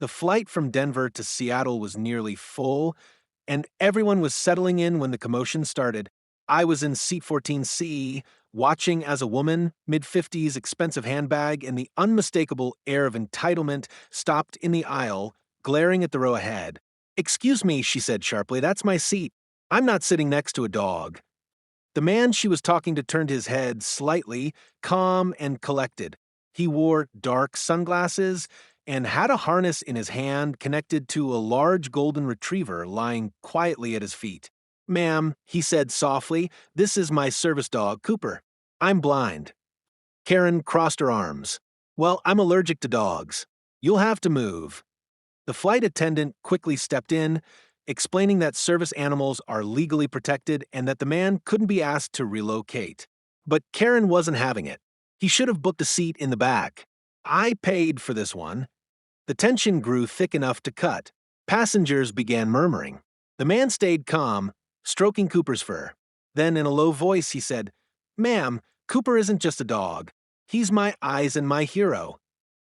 The flight from Denver to Seattle was nearly full, and everyone was settling in when the commotion started. I was in seat 14C, watching as a woman, mid-50s, expensive handbag, and the unmistakable air of entitlement stopped in the aisle, glaring at the row ahead. "Excuse me," she said sharply, "that's my seat. I'm not sitting next to a dog." The man she was talking to turned his head slightly, calm and collected. He wore dark sunglasses and had a harness in his hand connected to a large golden retriever lying quietly at his feet. "Ma'am," he said softly, "this is my service dog, Cooper. I'm blind." Karen crossed her arms. "Well, I'm allergic to dogs. You'll have to move." The flight attendant quickly stepped in, explaining that service animals are legally protected and that the man couldn't be asked to relocate. But Karen wasn't having it. He should have booked a seat in the back. "I paid for this one." The tension grew thick enough to cut. Passengers began murmuring. The man stayed calm, stroking Cooper's fur. Then, in a low voice, he said, "Ma'am, Cooper isn't just a dog. He's my eyes and my hero."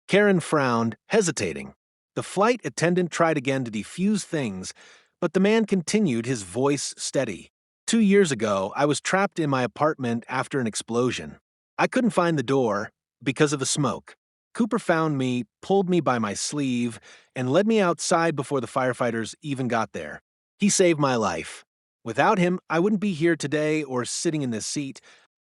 Karen frowned, hesitating. The flight attendant tried again to defuse things, but the man continued, his voice steady. "2 years ago, I was trapped in my apartment after an explosion. I couldn't find the door because of the smoke. Cooper found me, pulled me by my sleeve, and led me outside before the firefighters even got there. He saved my life. Without him, I wouldn't be here today or sitting in this seat."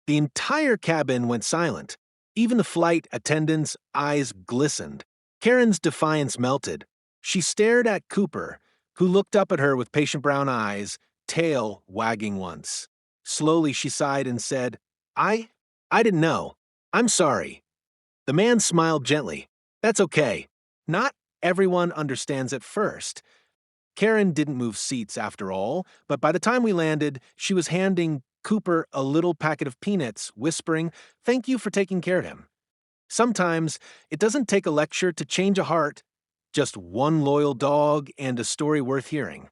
The entire cabin went silent. Even the flight attendant's eyes glistened. Karen's defiance melted. She stared at Cooper, who looked up at her with patient brown eyes, tail wagging once. Slowly she sighed and said, I didn't know. I'm sorry." The man smiled gently. "That's okay. Not everyone understands at first." Karen didn't move seats after all, but by the time we landed, she was handing Cooper a little packet of peanuts, whispering, "Thank you for taking care of him. Sometimes it doesn't take a lecture to change a heart, just one loyal dog and a story worth hearing."